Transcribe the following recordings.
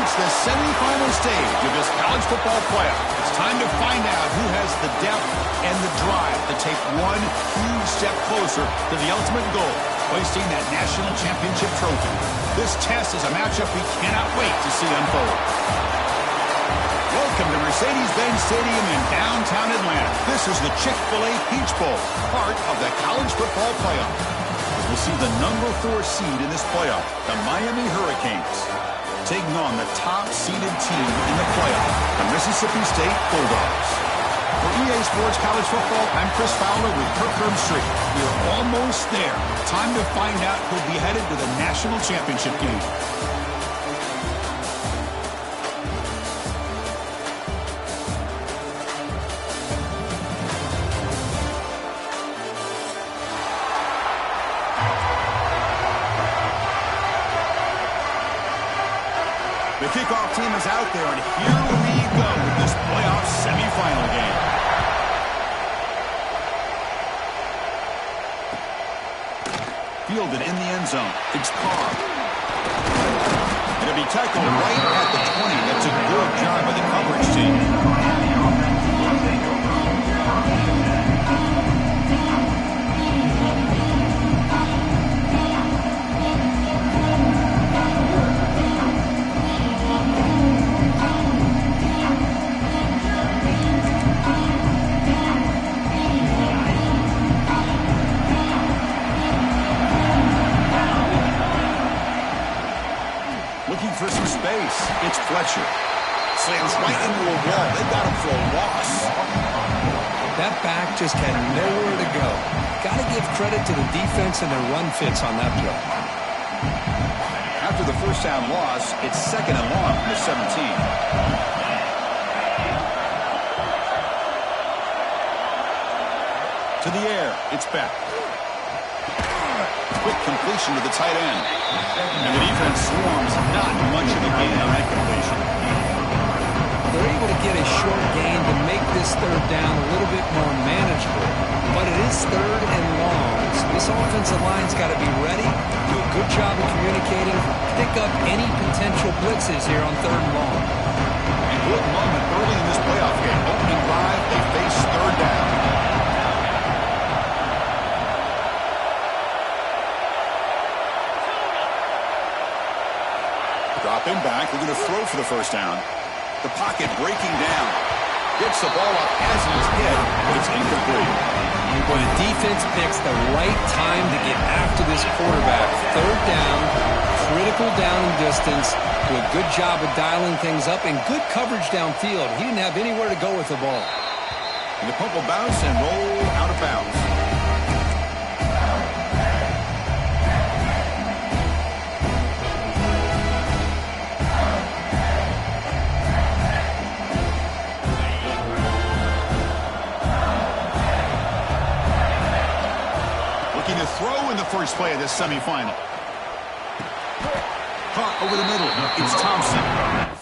reached the semifinal stage of this college football playoff. It's time to find out who has the depth and the drive to take one huge step closer to the ultimate goal, hoisting that national championship trophy. This test is a matchup we cannot wait to see unfold. Welcome to Mercedes-Benz Stadium in downtown Atlanta. This is the Chick-fil-A Peach Bowl, part of the college football playoff. As we'll see the number 4 seed in this playoff, the Miami Hurricanes, taking on the top-seeded team in the playoff, the Mississippi State Bulldogs. For EA Sports College Football, I'm Chris Fowler with Kirk Herbstreit. We're almost there. Time to find out who'll be headed to the national championship game. The kickoff team is out there, and here we go with this playoff semifinal game. Fielded in the end zone. It's Carr. It'll be tackled right at the 20. That's a good job by the coverage team. For some space. It's Fletcher. Slams right into a wall. They got him for a loss. That back just had nowhere to go. Got to give credit to the defense and their run fits on that play. After the first down loss, it's 2nd and long from the 17. To the air. It's Beck. Quick completion to the tight end. And the defense swarms not much of a gain on that completion. They're able to get a short gain to make this 3rd down a little bit more manageable. But it is 3rd and long. So this offensive line's got to be ready, do a good job of communicating, pick up any potential blitzes here on 3rd and long. A good moment early in this playoff game. Opening drive, they face 3rd down. Dropping back, they're going to throw for the first down. The pocket breaking down. Gets the ball up as he's hit, but it's incomplete. Well, the defense picks the right time to get after this quarterback. 3rd down, critical down and distance. Do a good job of dialing things up and good coverage downfield. He didn't have anywhere to go with the ball. And the pump will bounce and roll out of bounds. To throw in the first play of this semifinal. Caught over the middle. It's Thompson.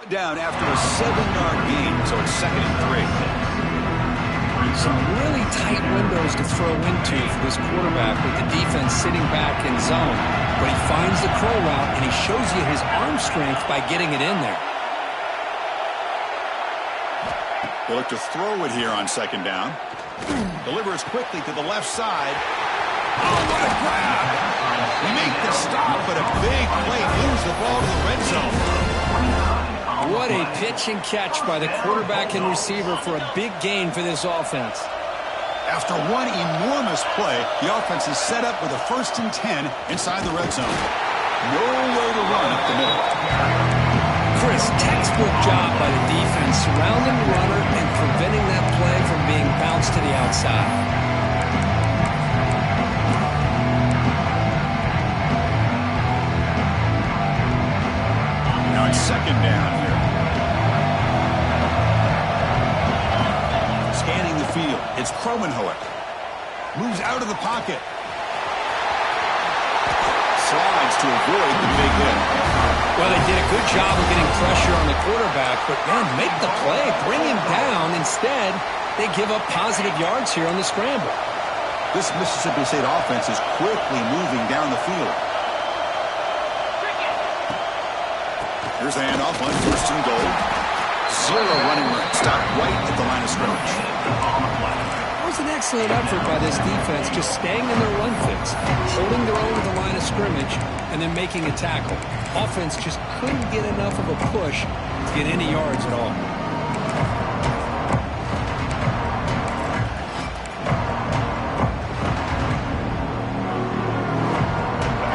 down after a 7-yard gain, so it's 2nd and 3. Some really tight windows to throw into for this quarterback with the defense sitting back in zone. But he finds the crow route, and he shows you his arm strength by getting it in there. They look to throw it here on 2nd down. Delivers quickly to the left side. Oh, what a grab! They make the stop, but a big play moves the ball to the red zone. What a pitch and catch by the quarterback and receiver for a big gain for this offense. After one enormous play, the offense is set up with a 1st and 10 inside the red zone. Nowhere to run up the middle. Chris, textbook job by the defense surrounding the runner and preventing that play from being bounced to the outside. Now it's 2nd down here. Scanning the field, it's Kromenhoek. Moves out of the pocket. Slides to avoid the big hit. Well, they did a good job of getting pressure on the quarterback, but, man, make the play, bring him down. Instead, they give up positive yards here on the scramble. This Mississippi State offense is quickly moving down the field. Here's the handoff on 1st and goal. 0 running room. Stop right at the line of scrimmage. That was an excellent effort by this defense, just staying in their run fix, holding their own at the line of scrimmage, and then making a tackle. Offense just couldn't get enough of a push to get any yards at all.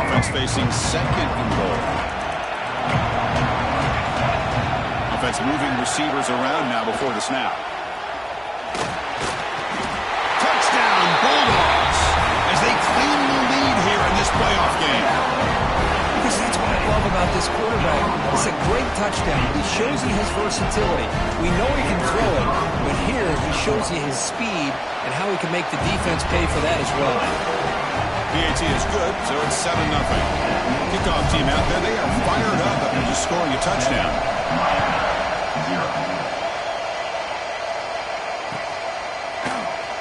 Offense facing 2nd and goal. Offense moving receivers around now before the snap. Touchdown, Bulldogs, as they claim the lead here in this playoff game. Because that's what I love about this quarterback. It's a great touchdown. He shows you his versatility. We know he can throw it, but here he shows you his speed and how he can make the defense pay for that as well. PAT is good, so it's 7-0. Kickoff team out there, they are fired up after just scoring a touchdown.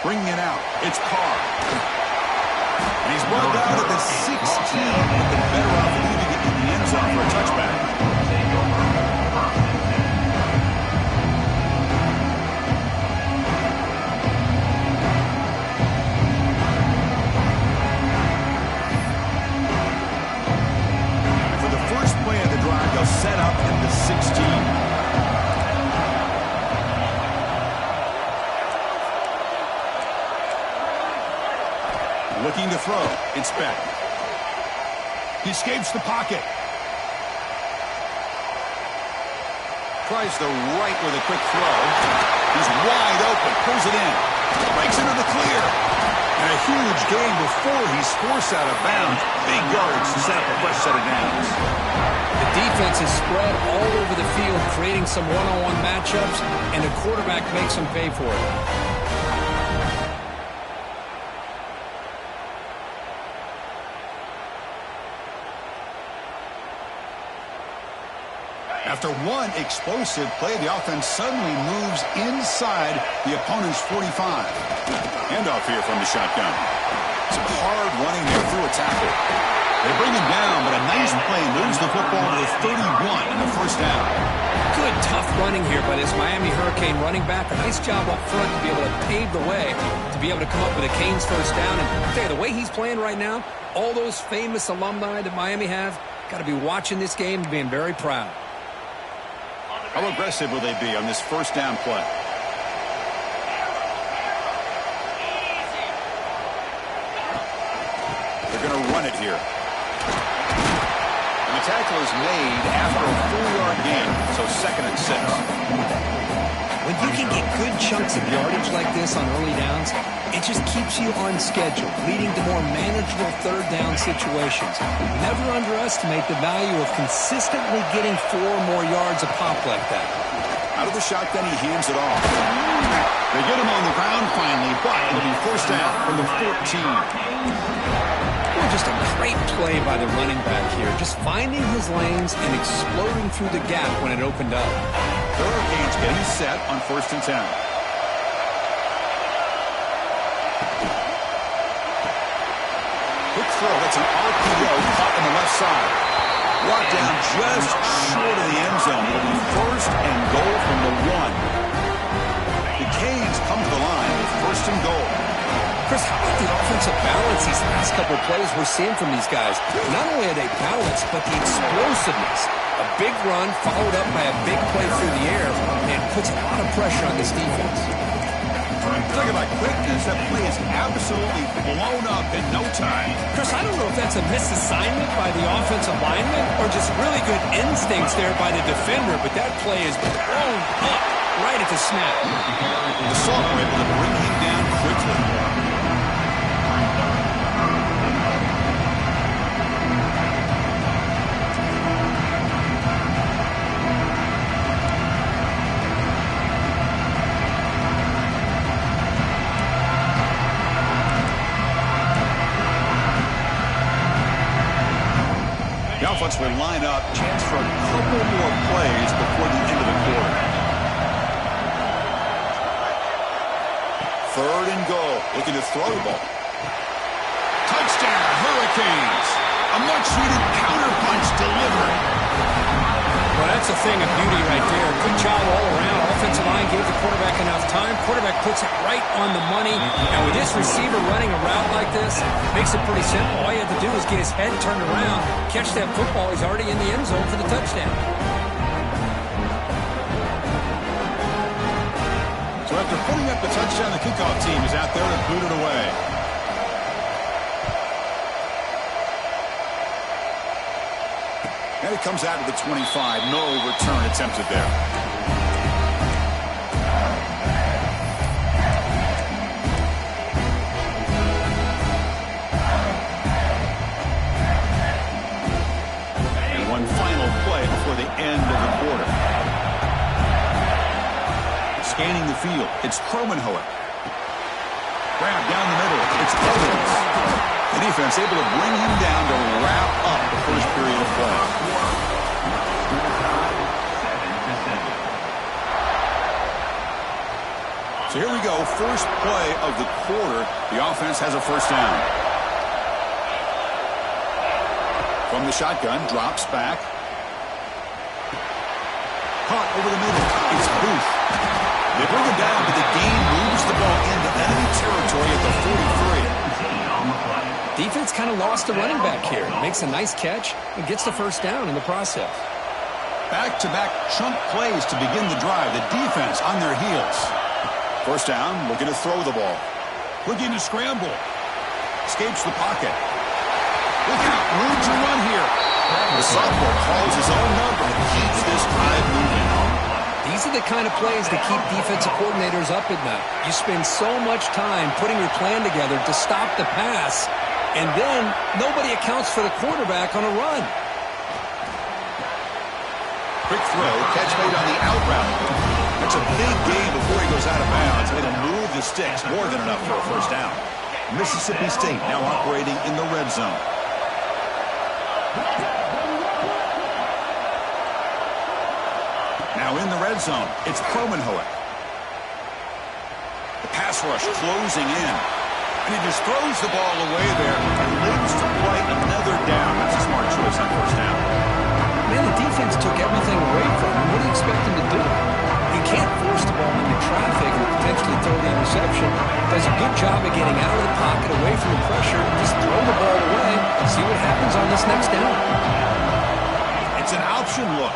Bringing it out, it's Carr. And he's brought down at the 16, but they're better off leaving it in the end zone for a touchback. For the first play of the drive, they'll set up at the 16. Looking to throw. It's Beck. He escapes the pocket. Tries the right with a quick throw. He's wide open. Pulls it in. Breaks into the clear. And a huge gain before he's forced out of bounds. Big yards to set up a fresh set of downs. The defense is spread all over the field, creating some one-on-one matchups, and the quarterback makes them pay for it. After one explosive play, the offense suddenly moves inside the opponent's 45. Handoff here from the shotgun. Some hard running there through a tackle. They bring him down, but a nice play moves the football to the 31 in the 1st down. Good, tough running here by this Miami Hurricane running back. A nice job up front to be able to pave the way, to be able to come up with a Canes 1st down. And I'll tell you, the way he's playing right now, all those famous alumni that Miami have, got to be watching this game and being very proud. How aggressive will they be on this 1st down play? They're going to run it here. And the tackle is made after a 4-yard gain, so 2nd and 6. When you can get good chunks of yardage like this on early downs, it just keeps you on schedule, leading to more manageable 3rd down situations. Never underestimate the value of consistently getting 4 more yards a pop like that. Out of the shotgun, he hands it off. They get him on the ground finally, but it'll be 1st down from the 14. Well, just a great play by the running back here. Just finding his lanes and exploding through the gap when it opened up. The Hurricanes getting set on 1st and 10. Quick throw. That's an RPO caught on the left side. Brought down just short of the end zone. It'll be 1st and goal from the 1. The Canes come to the line with 1st and goal. Chris, how about the offensive balance these last couple of plays we're seeing from these guys? Not only are they balanced, but the explosiveness. A big run followed up by a big play through the air, and puts a lot of pressure on this defense. Talk about quickness. That play is absolutely blown up in no time. Chris, I don't know if that's a misassignment by the offensive lineman or just really good instincts there by the defender, but that play is blown up right at the snap. The Saints were able to bring him down quickly. The offense will line up, chance for a couple more plays before the end of the quarter. 3rd and goal, looking to throw the ball. Touchdown, Hurricanes! A much-needed counterpunch delivered. Well, that's a thing of beauty right there. Good job all around. Offensive line gave the quarterback enough time. Quarterback puts it right on the money. And with this receiver running a route like this, makes it pretty simple. All you have to do is get his head turned around, catch that football. He's already in the end zone for the touchdown. So after putting up the touchdown, the kickoff team is out there to boot it away. And it comes out to the 25. No return attempted there. And one final play before the end of the quarter. Scanning the field, it's Kromenhoek. Grab down the middle, it's Owens. The defense able to bring him down to wrap up the first period of play. So here we go, first play of the quarter. The offense has a first down. From the shotgun, drops back. Caught over the middle. It's Booth. They bring him down, but the gain moves the ball into enemy territory at the 43. Defense kind of lost the running back here. Makes a nice catch and gets the first down in the process. Back-to-back chunk plays to begin the drive. The defense on their heels. First down, looking to throw the ball. Looking to scramble. Escapes the pocket. Look out, room to run here. The sophomore calls his own number and keeps this drive moving. These are the kind of plays that keep defensive coordinators up at night. You spend so much time putting your plan together to stop the pass, and then nobody accounts for the quarterback on a run. Quick throw, catch made on the out route. That's a big gain before he goes out of bounds. It'll move the sticks, more than enough for a first down. Mississippi State now operating in the red zone. Now in the red zone, it's Kromenhoek. The pass rush closing in. And he just throws the ball away there and lives to play another down. That's a smart choice on first down. Man, the defense took everything away from him. What do you expect him to do? He can't force the ball into traffic and potentially throw the interception. Does a good job of getting out of the pocket, away from the pressure, just throw the ball away and see what happens on this next down. It's an option look.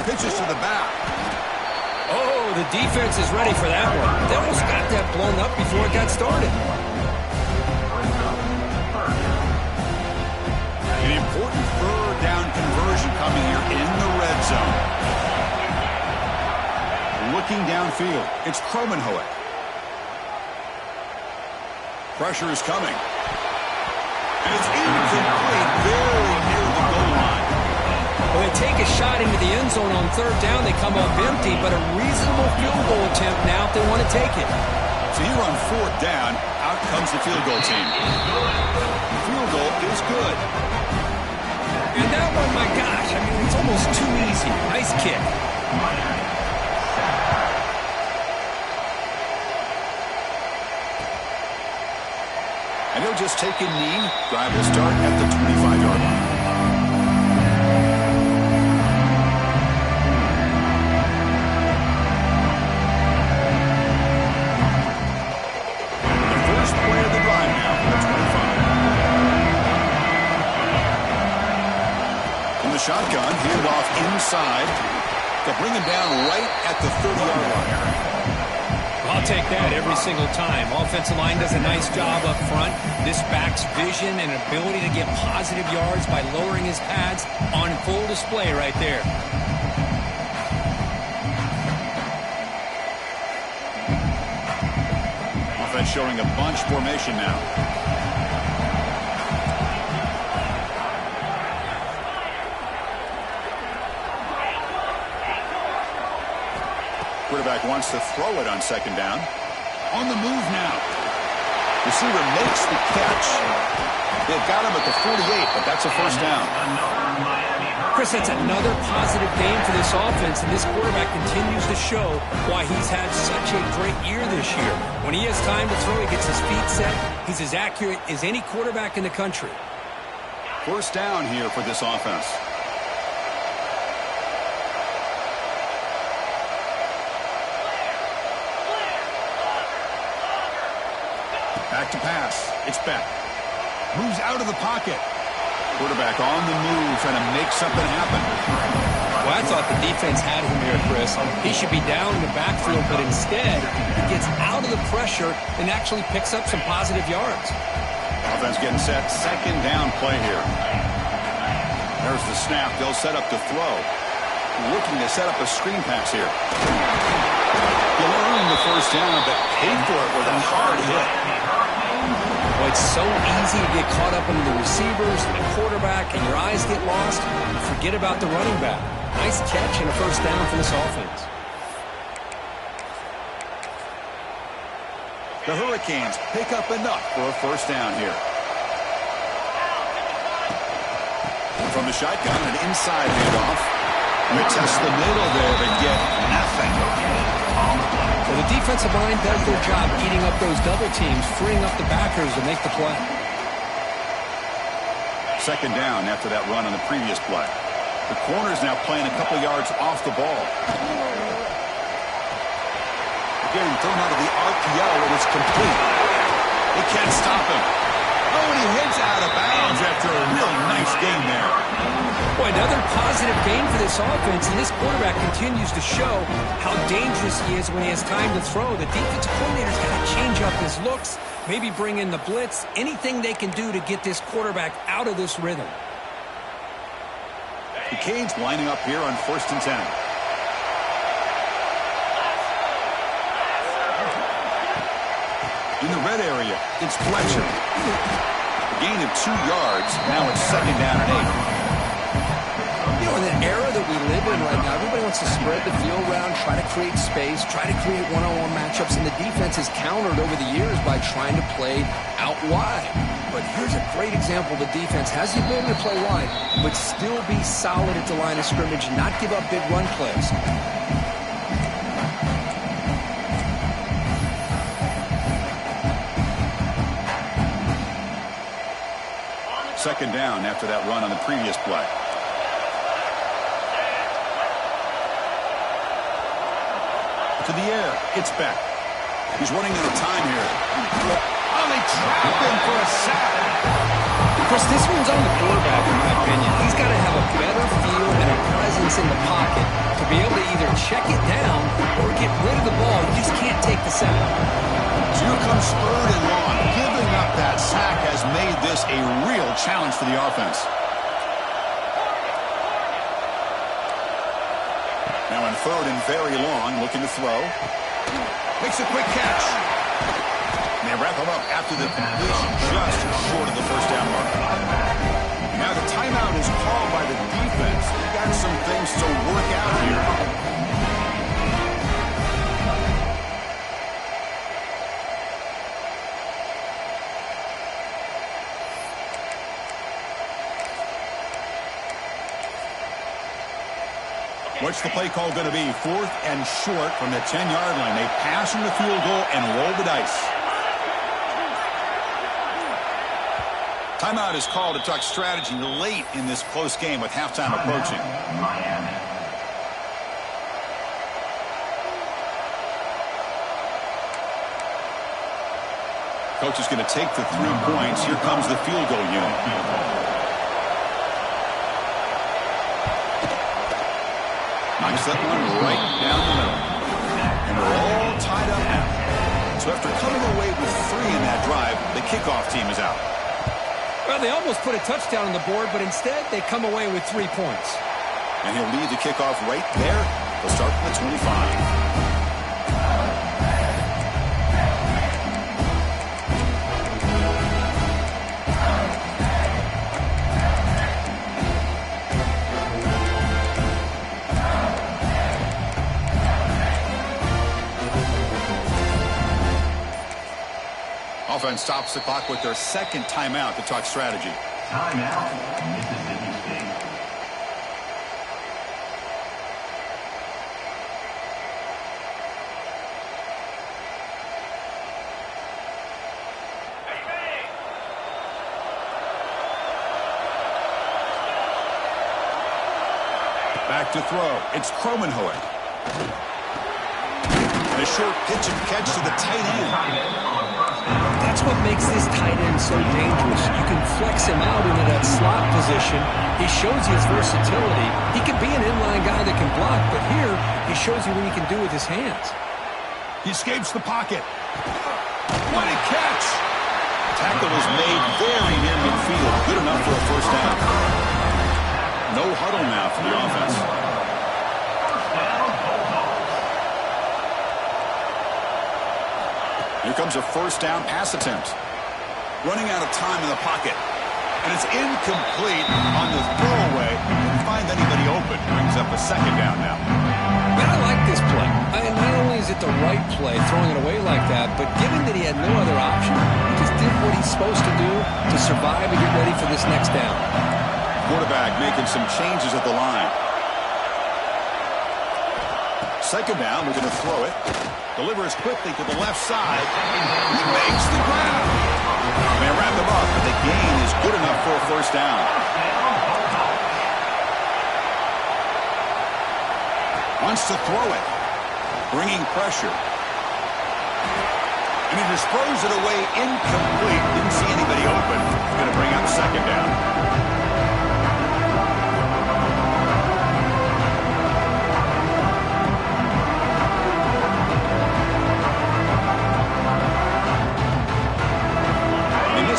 Pitches to the back. Oh, the defense is ready for that one. They almost got that blown up before it got started. An important third down conversion coming here in the red zone. Looking downfield, it's Kromenhoek. Pressure is coming. And it's incomplete, very near the goal line. When they take a shot into the end zone on third down, they come up empty, but a reasonable field goal attempt now if they want to take it. So here on 4th down, out comes the field goal team. The field goal is good. And that one, my gosh, I mean, it's almost too easy. Nice kick. And he'll just take a knee. Drive will start at the 25-yard line. The first play of the drive now at the 25. From the shotgun, handed off inside. They'll bring him down right at the 30-yard line. I'll take that every single time. Offensive line does a nice job up front. This back's vision and ability to get positive yards by lowering his pads on full display right there. Offense showing a bunch formation now. Quarterback wants to throw it on 2nd down. On the move now. Receiver makes the catch. They've got him at the 48, but that's a 1st down. Chris, that's another positive game for this offense, and this quarterback continues to show why he's had such a great year this year. When he has time to throw, he gets his feet set. He's as accurate as any quarterback in the country. 1st down here for this offense. Back to pass. It's Beck. Moves out of the pocket. Quarterback on the move, trying to make something happen. Well, I thought the defense had him here, Chris. He should be down in the backfield, but instead, he gets out of the pressure and actually picks up some positive yards. Offense getting set. 2nd down play here. There's the snap. They'll set up the throw. Looking to set up a screen pass here. You'll earn the 1st down, but paid for it with a hard hit. Well, it's so easy to get caught up into the receivers and the quarterback, and your eyes get lost. You forget about the running back. Nice catch and a 1st down for this offense. The Hurricanes pick up enough for a 1st down here. From the shotgun, an inside handoff. They test the middle there, but get nothing. Well, the defensive line does their job eating up those double teams, freeing up the backers to make the play. 2nd down after that run on the previous play. The corner's now playing a couple yards off the ball. Again, thrown out of the RPO, and it's complete. They can't stop him. Oh, and he heads out of bounds after a really nice game there. Boy, another positive game for this offense, and this quarterback continues to show how dangerous he is when he has time to throw. The defensive coordinator's got to change up his looks, maybe bring in the blitz, anything they can do to get this quarterback out of this rhythm. The Canes lining up here on 1st and 10. In the red area, it's Fletcher. Gain of 2 yards. Now it's 2nd down and 8. You know, in the era that we live in right now, everybody wants to spread the field around, try to create space, try to create one-on-one matchups, and the defense has countered over the years by trying to play out wide. But here's a great example. The defense has the ability to play wide, but still be solid at the line of scrimmage, not give up big run plays. 2nd down after that run on the previous play. To the air, it's Beck. He's running out of time here. Oh, they trap him for a sack. Of course, this one's on the quarterback, in my opinion. He's got to have a better feel and a presence in the pocket to be able to either check it down or get rid of the ball. You just can't take the sack. So here comes 3rd and long. Giving up that sack has made this a real challenge for the offense. Now in 3rd and very long, looking to throw. Makes a quick catch. And they wrap him up after the completion, just short of the 1st down mark. Now the timeout is called by the defense. They've got some things to work out here. What's the play call going to be? 4th and short from the 10-yard line. They pass from the field goal and roll the dice. Timeout is called to talk strategy late in this close game with halftime approaching. Coach is going to take the 3 points. Here comes the field goal unit. Knocks that one right down the middle. And we're all tied up now. So after coming away with 3 in that drive, the kickoff team is out. Well, they almost put a touchdown on the board, but instead they come away with 3 points. And he'll lead the kickoff right there. They'll start from the 25. Offense stops the clock with their 2nd timeout to talk strategy. Timeout, Mississippi State. Back to throw. It's Kromenhoek. And a short pitch and catch to the tight end. That's what makes this tight end so dangerous. You can flex him out into that slot position. He shows you his versatility. He can be an inline guy that can block, but here he shows you what he can do with his hands. He escapes the pocket. What a catch! Tackle was made very near midfield. Good enough for a first down. No huddle now for the offense. Here comes a first down pass attempt. Running out of time in the pocket. And it's incomplete on the throwaway. Didn't find anybody open. Brings up a 2nd down now. Man, I like this play. Not only is it the right play, throwing it away like that, but given that he had no other option, he just did what he's supposed to do to survive and get ready for this next down. Quarterback making some changes at the line. 2nd down, we're going to throw it. Delivers quickly to the left side. He makes the grab. They wrap him up, but the gain is good enough for a first down. Wants to throw it. Bringing pressure. And he just throws it away incomplete. Didn't see anybody open. Going to bring up 2nd down.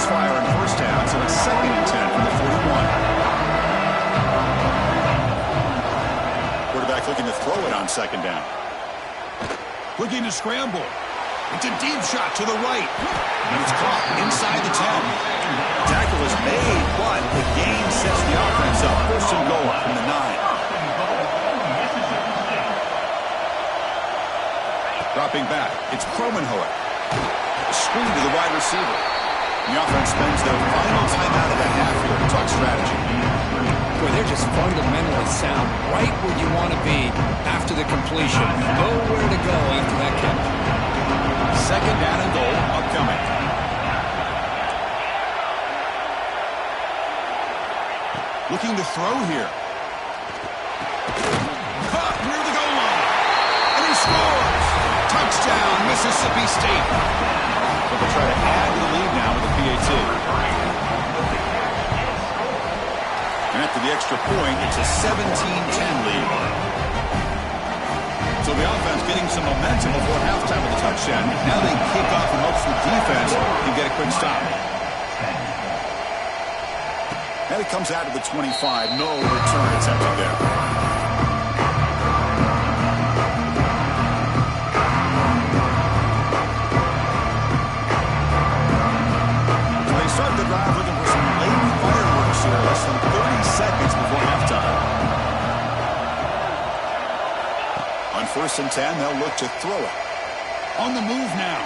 Fire on first down, so it's 2nd and 10 from the 41. Quarterback looking to throw it on 2nd down. Looking to scramble. It's a deep shot to the right. And it's caught inside the 10. Tackle is made, but the gain sets the offense up. First and goal from the 9. Dropping back, it's Kromenhoek. Screen to the wide receiver. The offense spends their final timeout of the half here to talk strategy. Boy, they're just fundamentally sound, right where you want to be after the completion. Nowhere to go after that catch. 2nd down and goal upcoming. Looking to throw here. Caught near the goal line. And he scores! Touchdown, Mississippi State. They'll try to add to the lead now with the PAT. And after the extra point, it's a 17-10 lead. So the offense getting some momentum before halftime with the touchdown. Now they kick off and hopes the defense can get a quick stop. And it comes out of the 25. No return attempted there. Start the drive looking for some late fireworks here. Less than 30 seconds before halftime. On 1st and 10, they'll look to throw it. On the move now.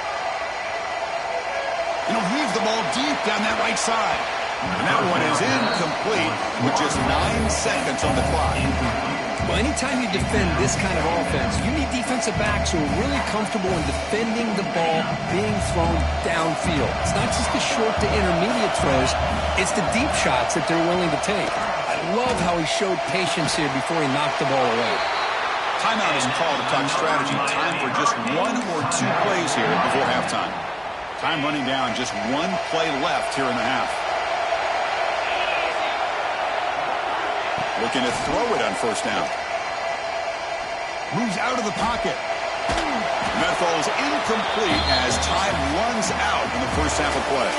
And he'll heave the ball deep down that right side. And that one is incomplete with just 9 seconds on the clock. Well, anytime you defend this kind of offense, you need defensive backs who are really comfortable in defending the ball being thrown downfield. It's not just the short to intermediate throws, it's the deep shots that they're willing to take. I love how he showed patience here before he knocked the ball away. Timeout isn't called to talk strategy. Time for just 1 or 2 plays here before halftime. Time running down, just 1 play left here in the half. Looking to throw it on first down. Moves out of the pocket. And that falls incomplete as time runs out in the first half of play.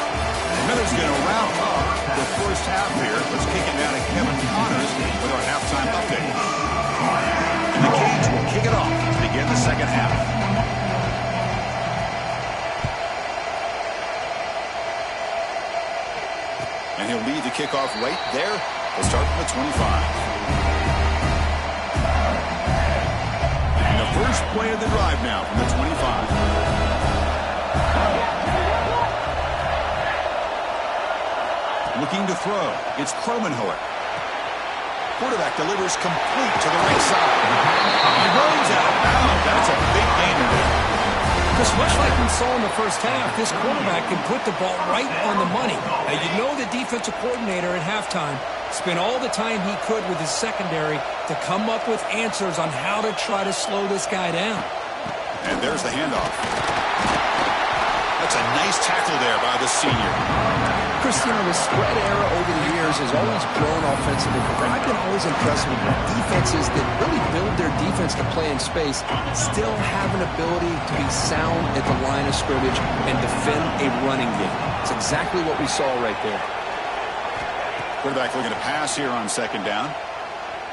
Miller's going to wrap up the first half here. Let's kick it down to Kevin Connors with our halftime update. And the Canes will kick it off to begin the second half. And he'll lead the kickoff right there. We'll start from the 25. And the first play of the drive now from the 25. Looking to throw. It's Kromenhoek. Quarterback delivers complete to the right side. He runs out of bounds. That's a big gain there. Because much like we saw in the first half, this quarterback can put the ball right on the money. Now, you know the defensive coordinator at halftime spent all the time he could with his secondary to come up with answers on how to try to slow this guy down. And there's the handoff. That's a nice tackle there by the senior. Cristiano, the spread era over the years has always grown offensively, but I've been always impressed with defenses that really build their defense to play in space, still have an ability to be sound at the line of scrimmage and defend a running game. It's exactly what we saw right there. Quarterback looking to pass here on second down.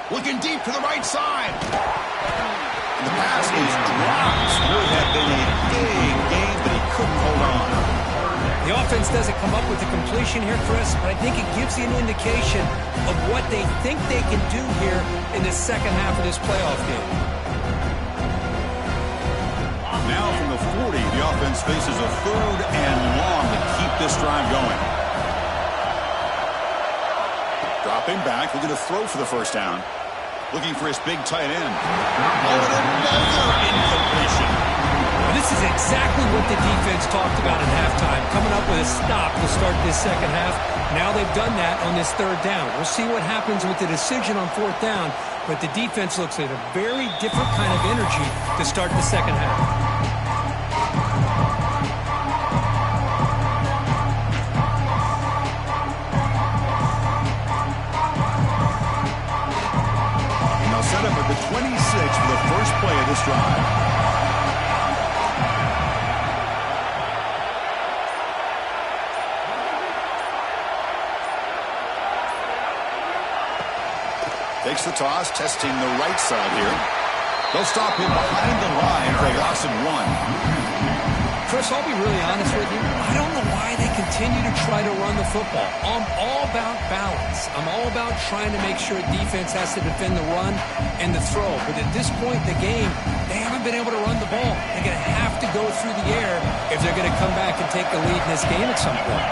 Looking deep to the right side. And the pass is dropped. Would have been a big game, but he couldn't hold on. The offense doesn't come up with the completion here, Chris, but I think it gives you an indication of what they think they can do here in the second half of this playoff game. Now from the 40, the offense faces a 3rd and long to keep this drive going. Dropping back, looking to throw for the first down. Looking for his big tight end. Oh, and another incompletion. This is exactly what the defense talked about at halftime, coming up with a stop to start this second half. Now they've done that on this 3rd down. We'll see what happens with the decision on 4th down, but the defense looks at a very different kind of energy to start the second half. And they'll set up at the 26 for the first play of this drive. Takes the toss, testing the right side here. They'll stop him behind the line for a loss of 1. Chris, I'll be really honest with you. I don't know why they continue to try to run the football. I'm all about balance. I'm all about trying to make sure defense has to defend the run and the throw. But at this point in the game, they haven't been able to run the ball. They're going to have to go through the air if they're going to come back and take the lead in this game at some point.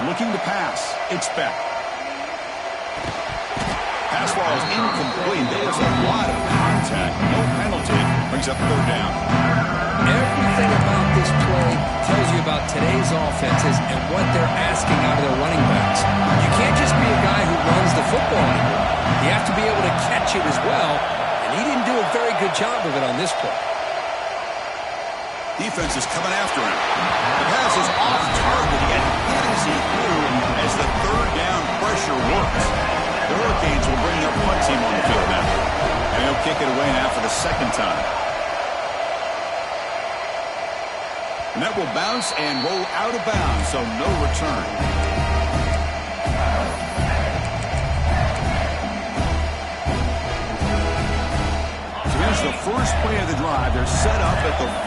Looking to pass. It's Beck. Pass ball is incomplete. There was a lot of contact. No penalty. Brings up 3rd down. Everything about this play tells you about today's offenses and what they're asking out of their running backs. You can't just be a guy who runs the football anymore. You have to be able to catch it as well, and he didn't do a very good job of it on this play. Defense is coming after him. The pass is off target. He got hit as he threw as the 3rd down pressure works. The Hurricanes will bring their punt team on the field now. And he'll kick it away now for the 2nd time. And that will bounce and roll out of bounds, so no return. Here's the first play of the drive. They're set up at the 43.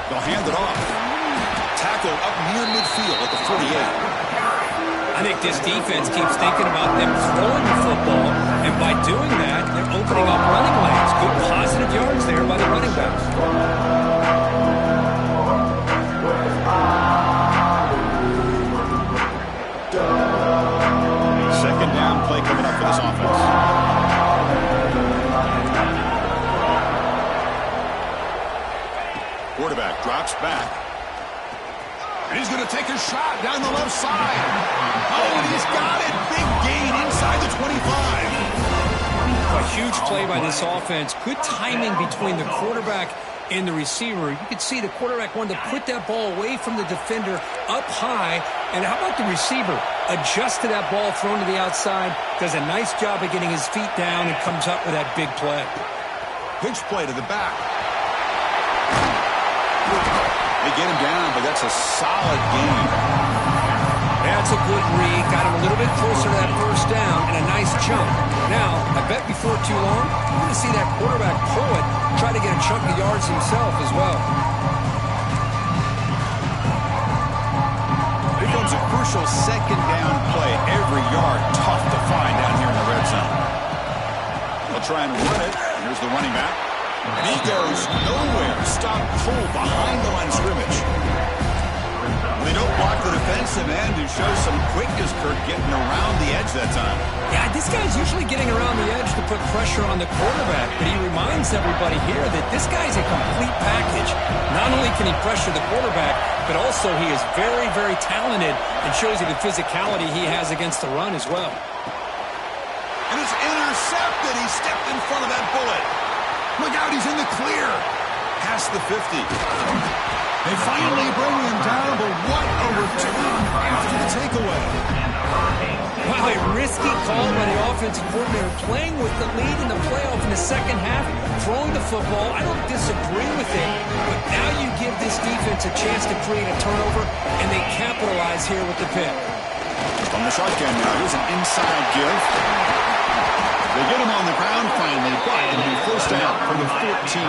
They'll hand it off. Tackled up near midfield at the 48. I think this defense keeps thinking about them throwing the football, and by doing that, they're opening up running lanes. Good positive yards there by the running backs. drops back. And he's going to take a shot down the left side. Oh, and he's got it. Big gain inside the 25. A huge play by this offense. Good timing between the quarterback and the receiver. You could see the quarterback wanted to put that ball away from the defender up high. And how about the receiver? Adjust to that ball thrown to the outside. Does a nice job of getting his feet down and comes up with that big play. Pitch play to the back. They get him down, but that's a solid gain. That's a good read. Got him a little bit closer to that first down and a nice chunk. Now, I bet before too long, you're going to see that quarterback pull it, try to get a chunk of yards himself as well. Here comes a crucial second down play. Every yard tough to find down here in the red zone. They'll try and run it. Here's the running back. And he goes nowhere. Stop cold behind the line of scrimmage. They don't block the defensive end, who shows some quickness, Kirk, getting around the edge that time. Yeah, this guy's usually getting around the edge to put pressure on the quarterback, but he reminds everybody here that this guy's a complete package. Not only can he pressure the quarterback, but also he is very, very talented and shows you the physicality he has against the run as well. And it's intercepted. He stepped in front of that bullet. Look out, he's in the clear. Past the 50. They finally bring him down, but what a return after the takeaway. Wow, a risky call by the offensive coordinator, playing with the lead in the playoff in the second half, throwing the football. I don't disagree with it, but now you give this defense a chance to create a turnover, and they capitalize here with the pick. From the shotgun now, here's an inside give. They get him on the ground finally, but it'll be first down from the 14.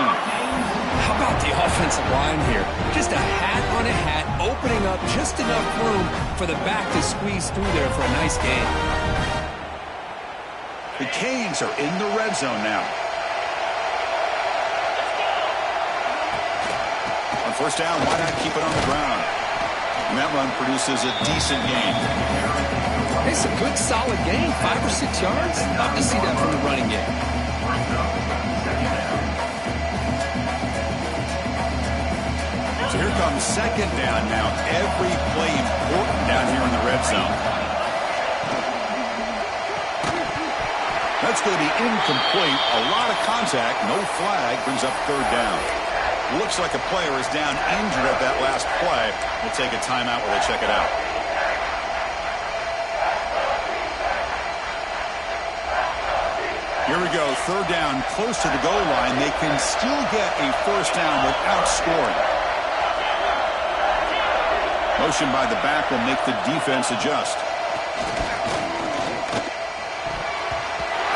How about the offensive line here? Just a hat on a hat, opening up just enough room for the back to squeeze through there for a nice gain. The Canes are in the red zone now. On first down, why not keep it on the ground? And that run produces a decent gain. It's a good, solid gain, 5 or 6 yards. Love to see that from the running game. So here comes second down now. Every play important down here in the red zone. That's going to be incomplete. A lot of contact. No flag. Brings up third down. Looks like a player is down injured at that last play. We'll take a timeout while they check it out. Here we go. Third down, close to the goal line. They can still get a first down without scoring. Motion by the back will make the defense adjust.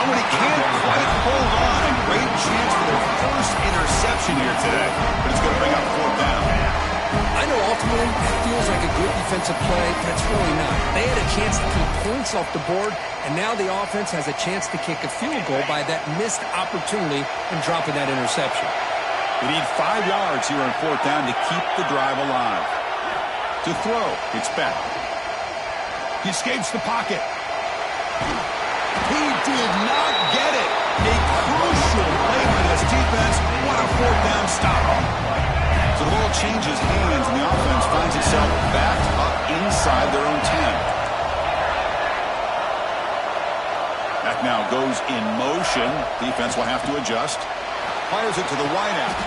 Oh, and he can't quite hold on. A great chance for their first interception here today. But it's going to bring up fourth down. I know ultimately it feels like a good defensive play, but it's really not. They had a chance to keep points off the board, and now the offense has a chance to kick a field goal by that missed opportunity and dropping that interception. They need 5 yards here on fourth down to keep the drive alive. To throw, it's back. He escapes the pocket. He did not get it. A crucial play by this defense. What a fourth down stop. So the ball changes hands, and the offense finds itself backed up inside their own 10. Back now goes in motion. Defense will have to adjust. Fires it to the wideout.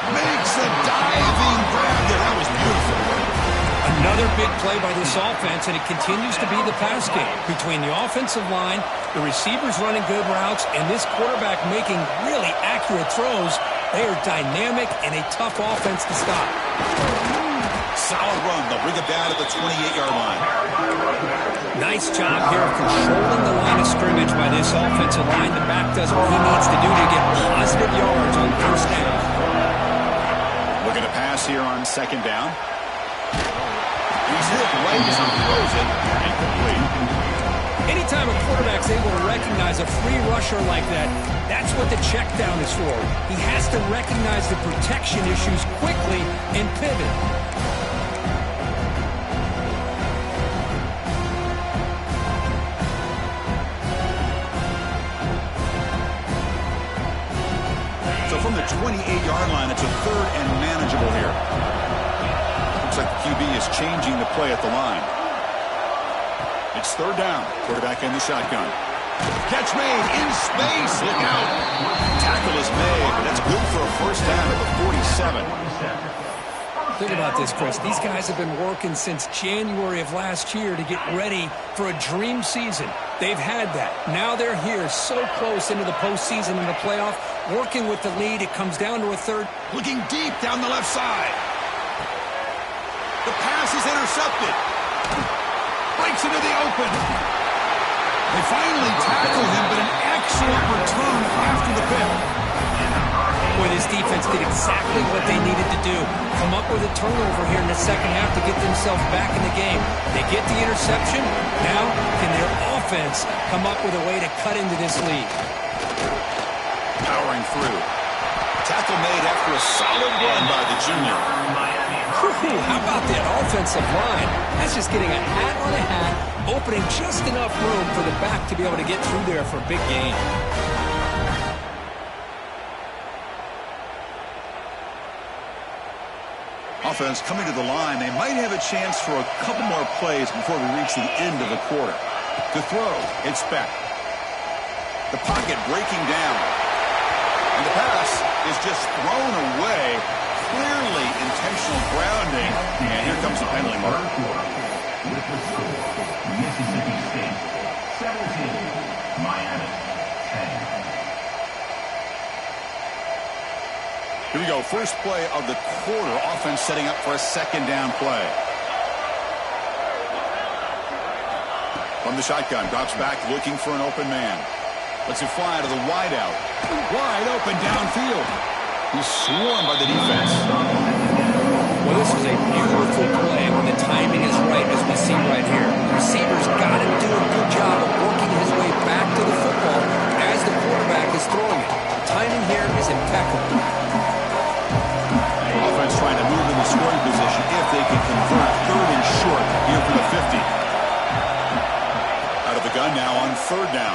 Makes a diving grab there. That was beautiful. Another big play by this offense, and it continues to be the pass game between the offensive line, the receivers running good routes, and this quarterback making really accurate throws. They are dynamic and a tough offense to stop. Solid run. They'll bring it down at the 28-yard line. Nice job here of controlling the line of scrimmage by this offensive line. The back does what he needs to do to get positive yards on first down. Looking to pass here on second down. He's hit right as he throws it. Incomplete. Anytime a quarterback's able to recognize a free rusher like that, that's what the check down is for. He has to recognize the protection issues quickly and pivot. So from the 28-yard line, it's a third and manageable here. Looks like the QB is changing the play at the line. It's third down. Quarterback in the shotgun. Catch made in space. Look out. Tackle is made, but that's good for a first down at the 47. Think about this, Chris. These guys have been working since January of last year to get ready for a dream season. They've had that. Now they're here so close into the postseason and the playoff, working with the lead. It comes down to a third. Looking deep down the left side. The pass is intercepted. Breaks into the open. They finally tackle him, but an excellent return after the pick. Boy, this defense did exactly what they needed to do. Come up with a turnover here in the second half to get themselves back in the game. They get the interception. Now, can their offense come up with a way to cut into this lead? Powering through. Tackle made after a solid run by the junior. How about that offensive line? That's just getting a hat on a hat, opening just enough room for the back to be able to get through there for a big gain. Offense coming to the line. They might have a chance for a couple more plays before we reach the end of the quarter. To throw, it's Beck. The pocket breaking down. And the pass is just thrown away. Clearly intentional grounding. And here comes the penalty mark. With the score, Mississippi State 17, Miami 10. Here we go. First play of the quarter. Offense setting up for a second down play. From the shotgun. Drops back looking for an open man. Lets it fly to the wideout. Wide open downfield. He's swarmed by the defense. Well, this is a beautiful play when the timing is right, as we see right here. The receiver's got to do a good job of working his way back to the football as the quarterback is throwing it. The timing here is impeccable. Offense trying to move in the scoring position if they can convert. Third and short here for the 50. Out of the gun now on third down.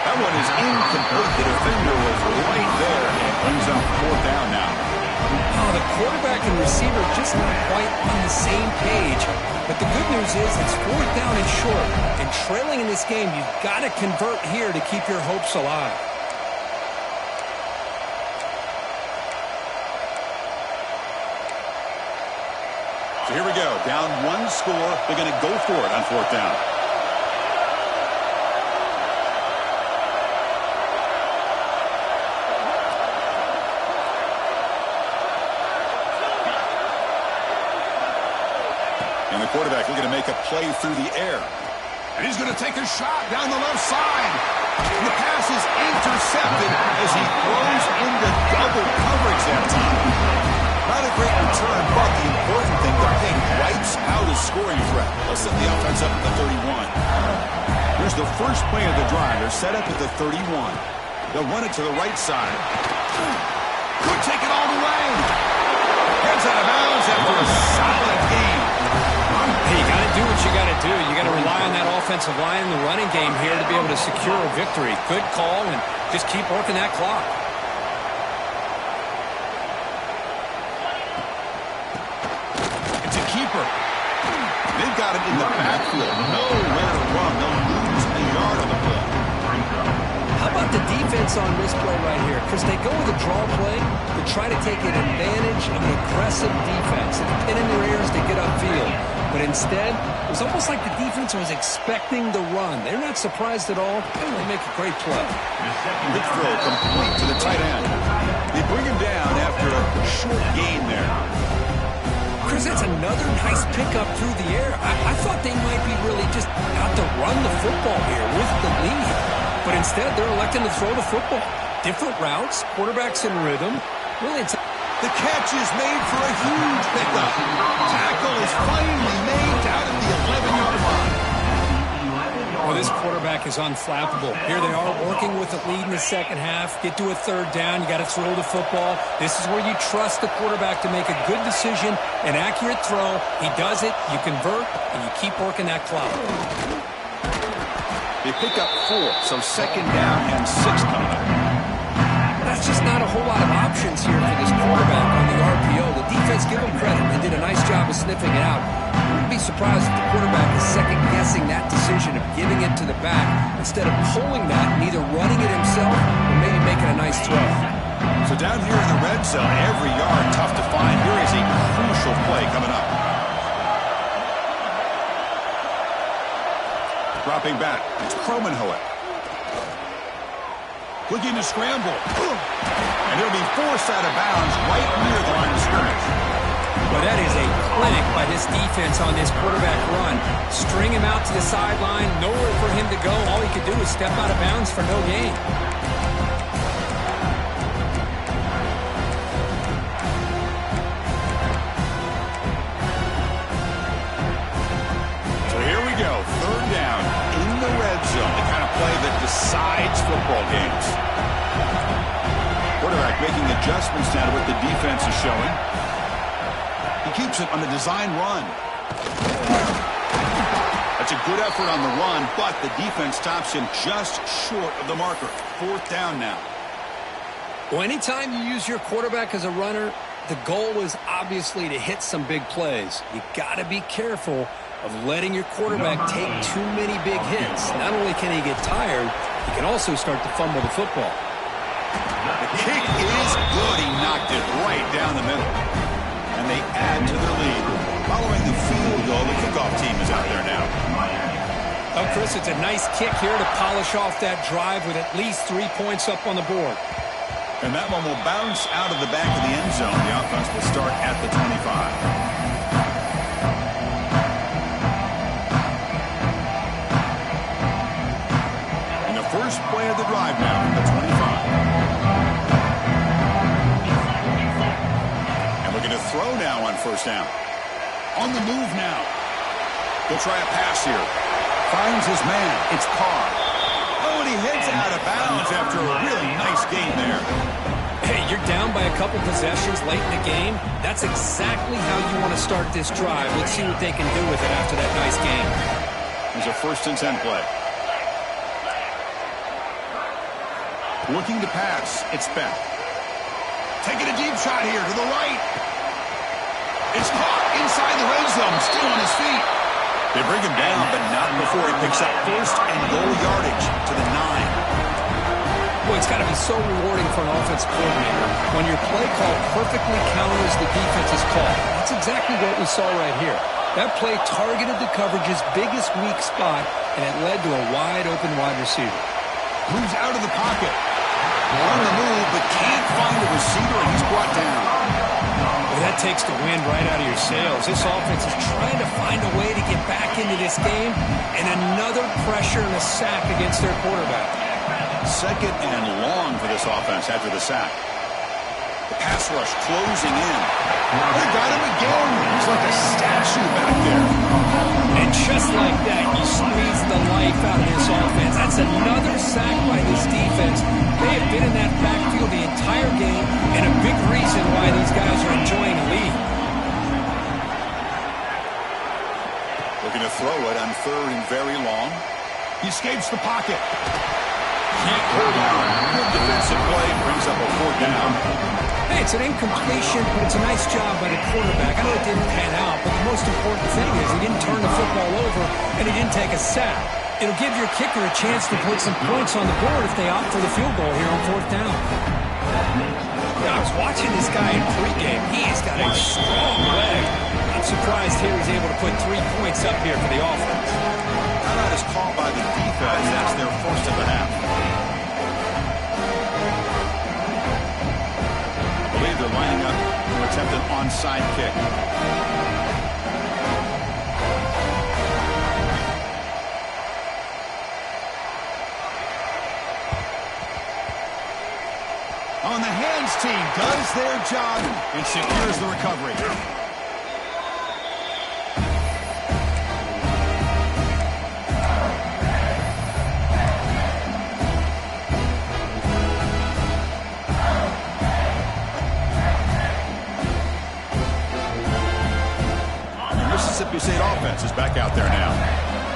That one is incomplete. The defender was right there and brings up fourth down now. Oh, the quarterback and receiver just not quite on the same page. But the good news is it's fourth down and short. And trailing in this game, you've got to convert here to keep your hopes alive. So here we go. Down one score. They're going to go for it on fourth down. And the quarterback looking to make a play through the air. And he's going to take a shot down the left side. And the pass is intercepted as he throws into double coverage that time. Not a great return, but the important thing, the thing wipes out a scoring threat. Let's set the offense up at the 31. Here's the first play of the drive. They're set up at the 31. They'll run it to the right side. Could take it all the way. Heads out of bounds after a solid game. Hey, you got to do what you got to do. You got to rely on that offensive line in the running game here to be able to secure a victory. Good call, and just keep working that clock. It's a keeper. They've got it in the backfield. Nowhere to run. They'll lose a yard on the play. How about the defense on this play right here? Chris, they go with a draw play to try to take an advantage of an aggressive defense. It's pin in their ears to get upfield. But instead, it was almost like the defense was expecting the run. They're not surprised at all. They make a great play. Big throw complete to the tight end. They bring him down after a short gain there. Chris, that's another nice pickup through the air. I thought they might be really just out to run the football here with the lead. But instead, they're electing to throw the football. Different routes, quarterbacks in rhythm. Really, it's... The catch is made for a huge pickup. Tackle is finally made down at the 11-yard line. Well, this quarterback is unflappable. Here they are working with the lead in the second half. Get to a third down. You got to throw the football. This is where you trust the quarterback to make a good decision, an accurate throw. He does it. You convert, and you keep working that clock. They pick up 4, so second down and 6 coming up. That's just not a whole lot of options here for this quarterback on the RPO. The defense, give them credit, and did a nice job of sniffing it out. I wouldn't be surprised if the quarterback is second-guessing that decision of giving it to the back instead of pulling that and either running it himself or maybe making a nice throw. So down here in the red zone, every yard tough to find. Here is a crucial play coming up. Dropping back, it's Cromanhoek. Looking to scramble. And he'll be forced out of bounds right near the line of scrimmage. Well, that is a clinic by this defense on this quarterback run. String him out to the sideline, nowhere for him to go. All he could do is step out of bounds for no gain. So here we go, third down in the red zone, the kind of play that decides football games. Quarterback making adjustments now to what the defense is showing. He keeps it on the design run. That's a good effort on the run, but the defense stops him just short of the marker. Fourth down now. Well, anytime you use your quarterback as a runner, the goal is obviously to hit some big plays. You got to be careful of letting your quarterback take too many big hits. Not only can he get tired, he can also start to fumble the football. The kick is good. He knocked it right down the middle. And they add to their lead. Following the field goal, the kickoff team is out there now. Oh, Chris, it's a nice kick here to polish off that drive with at least 3 points up on the board. And that one will bounce out of the back of the end zone. The offense will start at the 25. First play of the drive now, the 25. And looking to throw now on first down. On the move now. He'll try a pass here. Finds his man. It's Carr. Oh, and he heads out of bounds after a really nice gain there. Hey, you're down by a couple possessions late in the game. That's exactly how you want to start this drive. Let's see what they can do with it after that nice game. Here's a 1st and 10 play. Looking to pass. It's Beck. Taking a deep shot here to the right. It's caught inside the red zone. Still on his feet. They bring him down, but not before he picks up first and goal yardage to the 9. Boy, it's got to be so rewarding for an offensive coordinator when your play call perfectly counters the defense's call. That's exactly what we saw right here. That play targeted the coverage's biggest weak spot, and it led to a wide-open wide receiver. Moves out of the pocket. On the move, but can't find a receiver, and he's brought down. Well, that takes the wind right out of your sails. This offense is trying to find a way to get back into this game, and another pressure and a sack against their quarterback. Second and long for this offense after the sack. The pass rush closing in. They got him again. He's like a statue back there. And just like that, you squeeze the life out of this offense. That's another sack by this defense. They have been in that backfield the entire game, and a big reason why these guys are enjoying a lead. Looking to throw it on 3rd and very long. He escapes the pocket. Can't hold on. Good defensive play. Brings up a 4th down. Hey, it's an incompletion, but it's a nice job by the quarterback. I know it didn't pan out, but the most important thing is he didn't turn the football over, and he didn't take a sack. It'll give your kicker a chance to put some points on the board if they opt for the field goal here on 4th down. Yeah, I was watching this guy in pregame. He's got a strong leg. I'm surprised here he's able to put 3 points up here for the offense. Timeout is called by the defense. That's their first of the half. I believe they're lining up to attempt an onside kick. On the hands team does their job and secures the recovery. The Mississippi State offense is back out there now.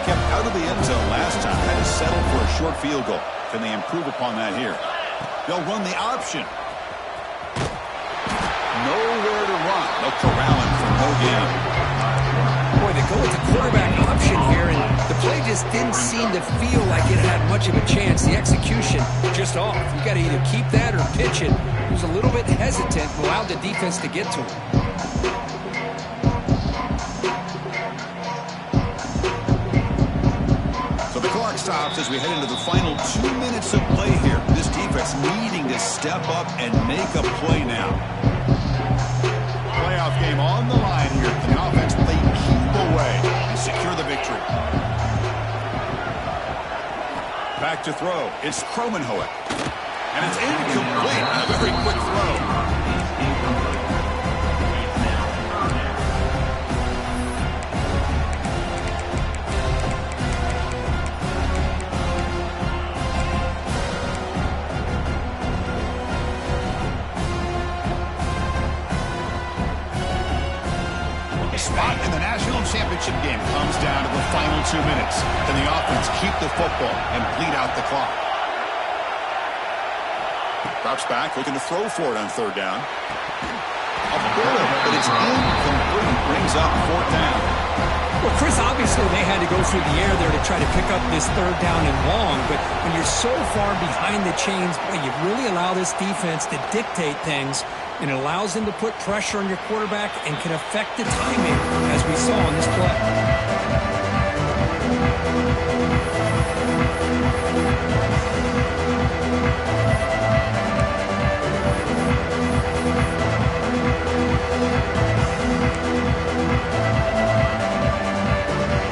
Kept out of the end zone last time. Had to settle for a short field goal. Can they improve upon that here? They'll run the option. Nowhere They'll corral him for no gain. Boy, they go with the quarterback option here, and the play just didn't seem to feel like it had much of a chance. The execution just off. You got to either keep that or pitch it. He was a little bit hesitant and allowed the defense to get to him. So the clock stops as we head into the final 2 minutes of play here. This defense needing to step up and make a play now. Playoff game on the line here. The offense play keep away and secure the victory. Back to throw. It's Kromenhoek. And it's incomplete. A very quick throw. Spot in the national championship game comes down to the final 2 minutes. Can the offense keep the football and bleed out the clock? Drops back, looking to throw for it on third down. A bullet, but it's incomplete. Brings up fourth down. Well, Chris, obviously they had to go through the air there to try to pick up this third down and long, but when you're so far behind the chains, boy, you really allow this defense to dictate things, and it allows them to put pressure on your quarterback and can affect the timing, as we saw in this play.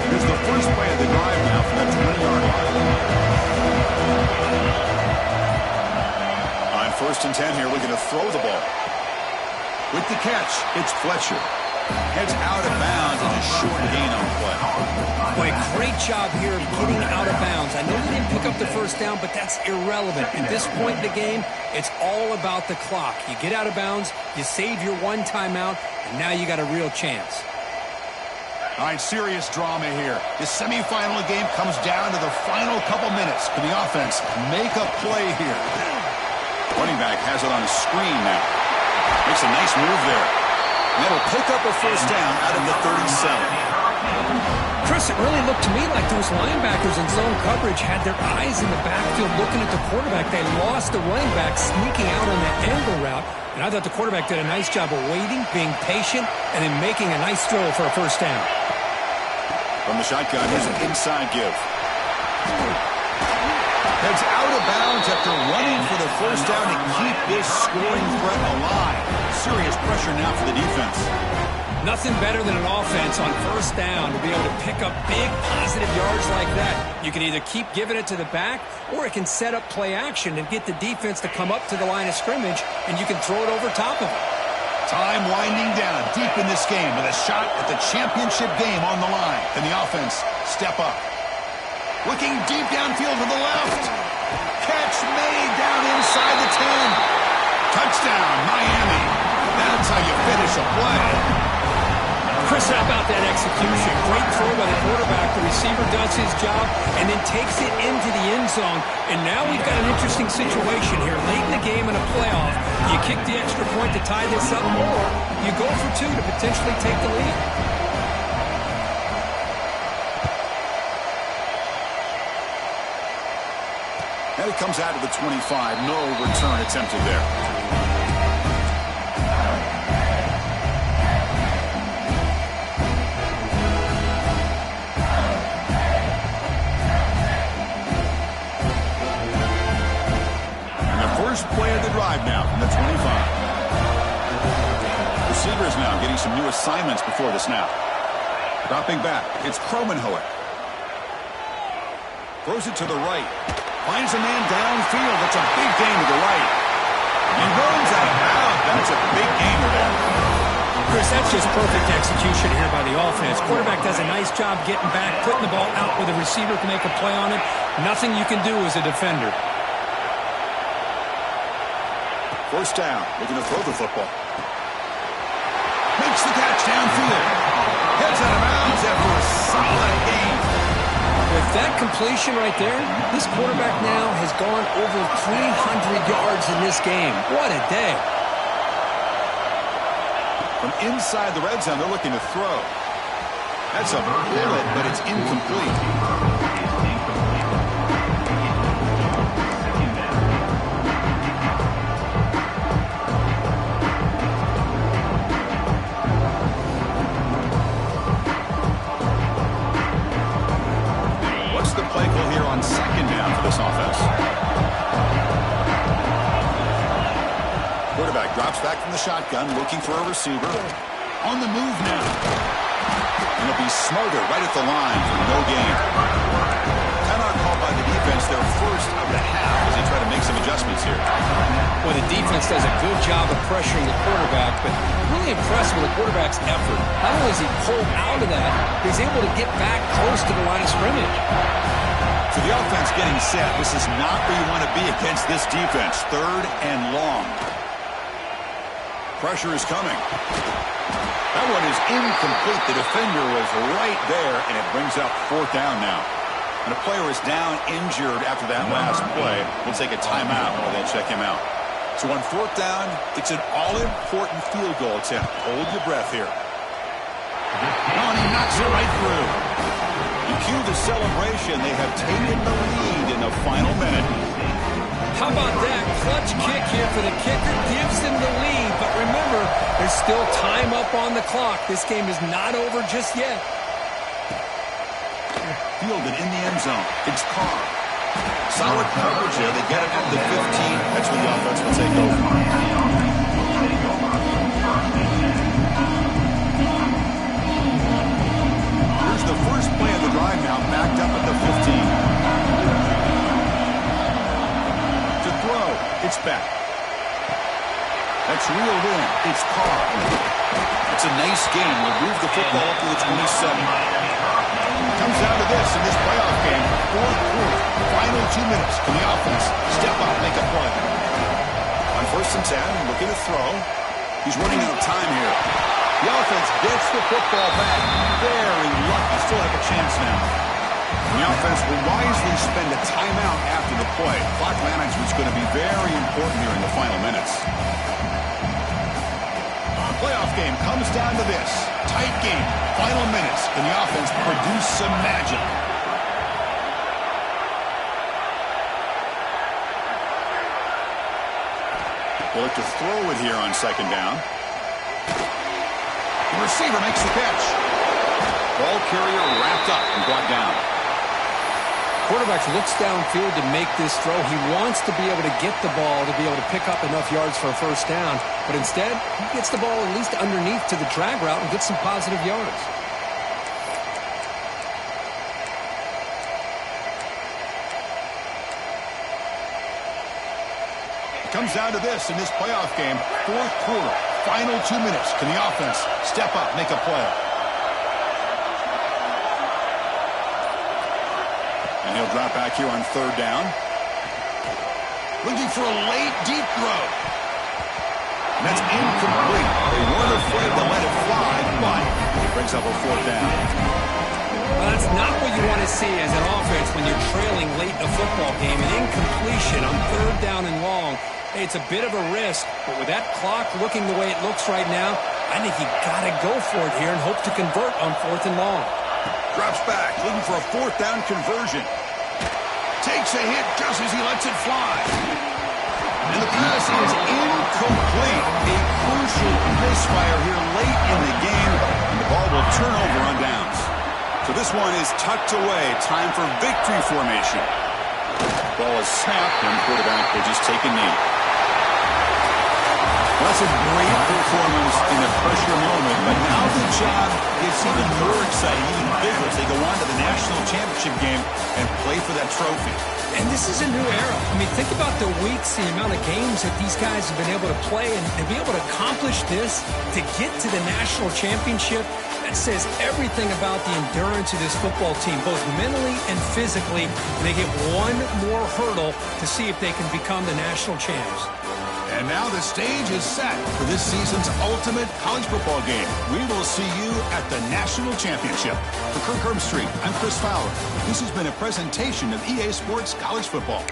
Here's the first play of the drive now from the 20-yard line. On 1st and 10 here, looking to throw the ball. With the catch, it's Fletcher. Heads out of bounds and a short gain on play. Boy, great job here of getting out of bounds. I know they didn't pick up the first down, but that's irrelevant. At this point in the game, it's all about the clock. You get out of bounds, you save your one timeout, and now you got a real chance. All right, serious drama here. The semifinal game comes down to the final couple minutes. Can the offense make a play here? Running back has it on a screen now. Makes a nice move there. And that'll pick up a first down out of the 37. Chris, it really looked to me like those linebackers in zone coverage had their eyes in the backfield looking at the quarterback. They lost the running back sneaking out on that angle route. And I thought the quarterback did a nice job of waiting, being patient, and then making a nice throw for a first down. From the shotgun, here's an inside give. Heads out of bounds after running for the first down to keep this scoring threat alive. Serious pressure now for the defense. Nothing better than an offense on first down to be able to pick up big positive yards like that. You can either keep giving it to the back, or it can set up play action and get the defense to come up to the line of scrimmage, and you can throw it over top of it. Time winding down deep in this game with a shot at the championship game on the line. Can the offense step up? Looking deep downfield to the left. Catch made down inside the 10. Touchdown, Miami. That's how you finish a play. Chris, how about that execution? Great throw by the quarterback. The receiver does his job and then takes it into the end zone. And now we've got an interesting situation here. Late in the game in a playoff, you kick the extra point to tie this up, or you go for two to potentially take the lead. And it comes out to the 25. No return attempted there. Play of the drive now from the 25. Receivers now getting some new assignments before the snap. Dropping back, it's Kromenhoek. Throws it to the right. Finds a man downfield. That's a big gain to the right. He runs out of bounds. That's a big gainer there. Chris, that's just perfect execution here by the offense. Quarterback does a nice job getting back, putting the ball out where the receiver can make a play on it. Nothing you can do as a defender. First down, looking to throw the football. Makes the catch downfield. Heads out of bounds after a solid gain. With that completion right there, this quarterback now has gone over 300 yards in this game. What a day. From inside the red zone, they're looking to throw. That's a bullet, but it's incomplete. What's the play call here on second down for this offense? Quarterback drops back from the shotgun, looking for a receiver. On the move now. And it'll be Smoter right at the line for no gain. Timeout called by the defense, their first of the half, as they try to make some adjustments here. Well, the defense does a good job of pressuring the quarterback, but really impressed with the quarterback's effort. Not only is he pulled out of that, he's able to get back close to the line of scrimmage. So the offense getting set. This is not where you want to be against this defense. Third and long. Pressure is coming. That one is incomplete. The defender was right there, and it brings up fourth down now. And a player is down injured after that last play. We'll take a timeout while they check him out. So on fourth down, it's an all-important field goal attempt. Hold your breath here. Oh, and he knocks it right through. You cue the celebration. They have taken the lead in the final minute. How about that? Clutch kick here for the kicker. Gives them the lead. But remember, there's still time up on the clock. This game is not over just yet. Fielded in the end zone. It's Carr. Solid coverage here. They get it at the 15. That's when the offense will take over. Here's the first play of the drive now, backed up at the 15. To throw, it's back. That's reeled in. It's Carr. It's a nice game. We'll move the football up to the 27. Comes down to this in this playoff game. Fourth quarter, final 2 minutes. Can the offense step up, make a play? On first and 10, looking to throw. He's running out of time here. The offense gets the football back. Very lucky. Still have a chance now. And the offense will wisely spend a timeout after the play. Clock management's going to be very important here in the final minutes. Playoff game comes down to this. Tight game. Final minutes. Can the offense produce some magic? They look to throw it here on second down. The receiver makes the catch. Ball carrier wrapped up and brought down. Quarterback looks downfield to make this throw. He wants to be able to get the ball to be able to pick up enough yards for a first down. But instead, he gets the ball at least underneath to the drag route and gets some positive yards. It comes down to this in this playoff game. Fourth quarter, final 2 minutes. Can the offense step up, make a play? And he'll drop back here on third down. Looking for a late, deep throw. And that's incomplete. They weren't afraid to let it fly, but it brings up a fourth down. Well, that's not what you want to see as an offense when you're trailing late in a football game. An incompletion on third down and long. Hey, it's a bit of a risk, but with that clock looking the way it looks right now, I think you got to go for it here and hope to convert on fourth and long. Drops back, looking for a fourth down conversion. Takes a hit just as he lets it fly. And the pass is incomplete. A crucial misfire here late in the game. And the ball will turn over on downs. So this one is tucked away. Time for victory formation. Ball is snapped, and quarterback will just take a knee. Well, that's a great performance in a pressure moment, but now the job gets even more exciting, even bigger as they go on to the national championship game and play for that trophy. And this is a new era. I mean, think about the weeks, the amount of games that these guys have been able to play and be able to accomplish this, to get to the national championship. That says everything about the endurance of this football team, both mentally and physically. They get one more hurdle to see if they can become the national champs. And now the stage is set for this season's ultimate college football game. We will see you at the national championship. For Kirk Herbstreit, I'm Chris Fowler. This has been a presentation of EA Sports College Football.